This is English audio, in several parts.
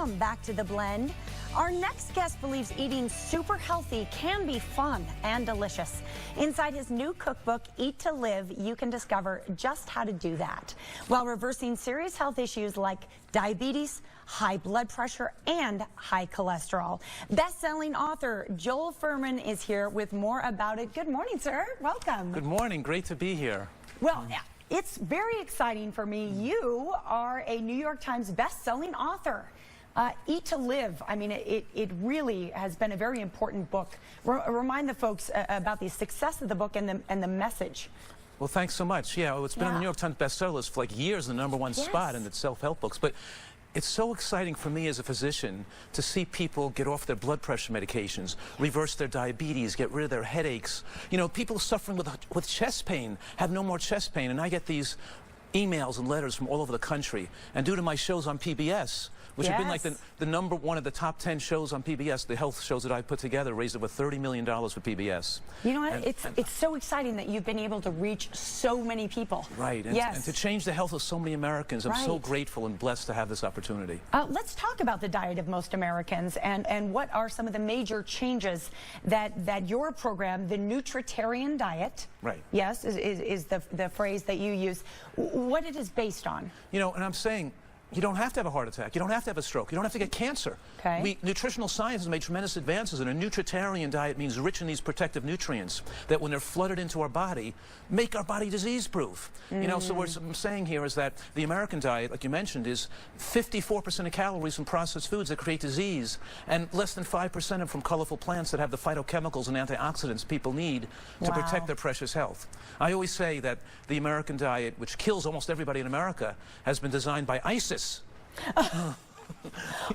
Welcome back to The Blend. Our next guest believes eating super healthy can be fun and delicious. Inside his new cookbook, Eat to Live, you can discover just how to do that while reversing serious health issues like diabetes, high blood pressure, and high cholesterol. Best-selling author Joel Fuhrman is here with more about it. Good morning, sir. Welcome. Good morning. Great to be here. Well, it's very exciting for me. You are a New York Times best-selling author. Eat to Live, I mean, it really has been a very important book. Remind the folks about the success of the book and the message. Well, thanks so much. Yeah, it's been on the New York Times bestseller list for like years, the #1 spot in its self-help books. But it's so exciting for me as a physician to see people get off their blood pressure medications, reverse their diabetes, get rid of their headaches. You know, people suffering with chest pain have no more chest pain, and I get these emails and letters from all over the country. And due to my shows on PBS, which have been like the #1 of the top 10 shows on PBS, the health shows that I put together, raised over $30 million for PBS. You know what? It's so exciting that you've been able to reach so many people. Right. And to change the health of so many Americans. I'm so grateful and blessed to have this opportunity. Let's talk about the diet of most Americans and what are some of the major changes that your program, the nutritarian diet, yes, is the phrase that you use, what it is based on. You know, and I'm saying, you don't have to have a heart attack. You don't have to have a stroke. You don't have to get cancer. Nutritional science has made tremendous advances, and a nutritarian diet means rich in these protective nutrients that, when they're flooded into our body, make our body disease-proof. You know, so what I'm saying here is that the American diet, like you mentioned, is 54% of calories from processed foods that create disease, and less than 5% are from colorful plants that have the phytochemicals and antioxidants people need to protect their precious health. I always say that the American diet, which kills almost everybody in America, has been designed by ISIS.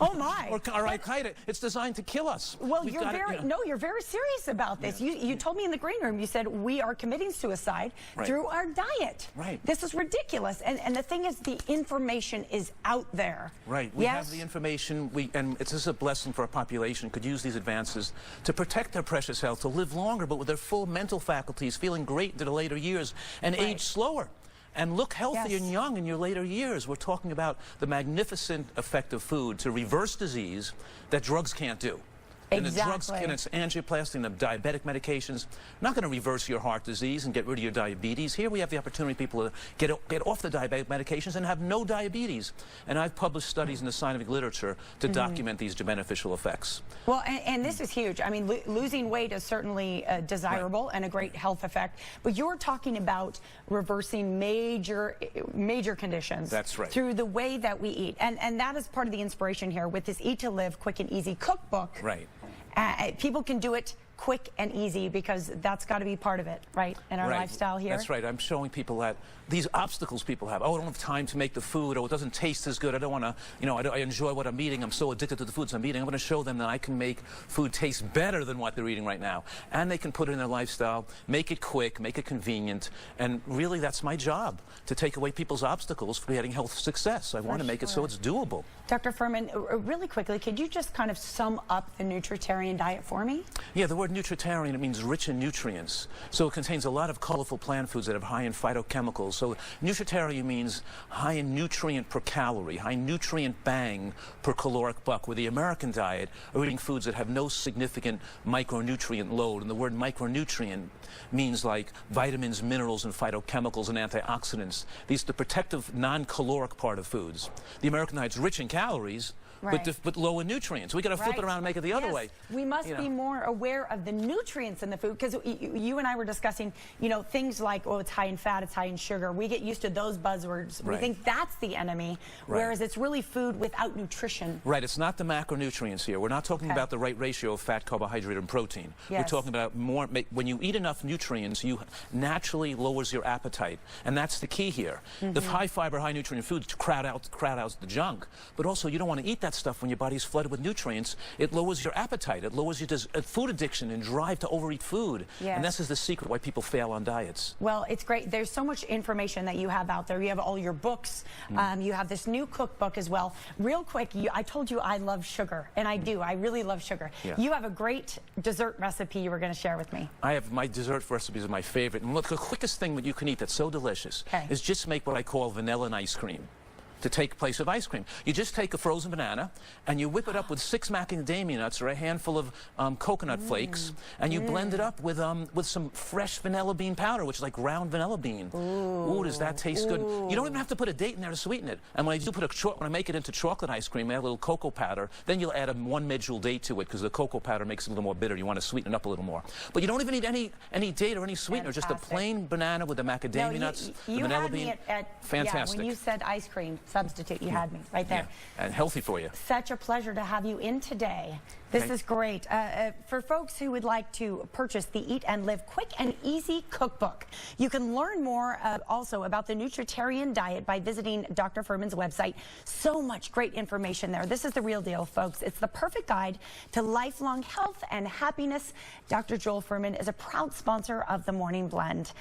Oh my! Or Al-Qaeda. It's designed to kill us. Well, you're very serious about this. You told me in the green room, you said we are committing suicide through our diet. This is ridiculous. And the thing is, the information is out there. We have the information, and it's just a blessing for our population, could use these advances to protect their precious health, to live longer, but with their full mental faculties, feeling great into the later years, and age slower. And look healthy and young in your later years. We're talking about the magnificent effect of food to reverse disease that drugs can't do. And the drugs can, it's angioplasty and the diabetic medications, not going to reverse your heart disease and get rid of your diabetes. Here we have the opportunity for people to get off the diabetic medications and have no diabetes. And I've published studies in the scientific literature to document these beneficial effects. Well, and this is huge. I mean, losing weight is certainly desirable and a great health effect. But you're talking about reversing major conditions. That's right. Through the way that we eat. And that is part of the inspiration here with this Eat to Live Quick and Easy cookbook. People can do it quick and easy because that's got to be part of it, in our lifestyle here. That's right. I'm showing people that these obstacles people have. Oh, I don't have time to make the food, or it doesn't taste as good. I don't want to, you know, I enjoy what I'm eating. I'm so addicted to the foods I'm eating. I'm going to show them that I can make food taste better than what they're eating right now. And they can put it in their lifestyle, make it quick, make it convenient. And really, that's my job, to take away people's obstacles for getting health success. I want to make it so it's doable. Dr. Fuhrman, really quickly, could you just kind of sum up the nutritarian diet for me? Yeah, the word nutritarian, it means rich in nutrients. So it contains a lot of colorful plant foods that are high in phytochemicals. So nutritarian means high in nutrient per calorie, high nutrient bang per caloric buck, where the American diet are eating foods that have no significant micronutrient load. And the word micronutrient means like vitamins, minerals, and phytochemicals and antioxidants. These are the protective, non-caloric part of foods. The American diet's rich in calories, but low in nutrients. We got to flip it around and make it the other way. We must be more aware of the nutrients in the food, because you and I were discussing, you know, things like, oh, it's high in fat, it's high in sugar. We get used to those buzzwords. We think that's the enemy, whereas it's really food without nutrition. It's not the macronutrients here. We're not talking about the right ratio of fat, carbohydrate, and protein. We're talking about more, when you eat enough nutrients, you naturally lowers your appetite. And that's the key here. The high fiber, high nutrient foods crowd out the junk, but also you don't want to eat that stuff when your body's flooded with nutrients. It lowers your appetite. It lowers your food addiction and drive to overeat food. And this is the secret why people fail on diets. Well, it's great. There's so much information that you have out there. You have all your books. You have this new cookbook as well. Real quick, I told you I love sugar, and I do. I really love sugar. You have a great dessert recipe you were going to share with me. I have my dessert recipes are my favorite. And look, the quickest thing that you can eat that's so delicious is just make what I call vanilla and ice cream. to take place of ice cream. You just take a frozen banana and you whip it up with 6 macadamia nuts or a handful of coconut flakes, and you blend it up with some fresh vanilla bean powder, which is like ground vanilla bean. Ooh, does that taste good? You don't even have to put a date in there to sweeten it. And when I do put when I make it into chocolate ice cream, I add a little cocoa powder. Then you'll add one medjool date to it because the cocoa powder makes it a little more bitter. You want to sweeten it up a little more. But you don't even need any date or any sweetener. Fantastic. Just a plain banana with the macadamia nuts, the vanilla bean. Fantastic. Yeah, when you said ice cream substitute, you had me right there. Yeah, and healthy for you. Such a pleasure to have you in today. This is great. For folks who would like to purchase the Eat and Live Quick and Easy Cookbook, you can learn more also about the nutritarian diet by visiting Dr. Fuhrman's website. So much great information there. This is the real deal, folks. It's the perfect guide to lifelong health and happiness. Dr. Joel Fuhrman is a proud sponsor of the Morning Blend.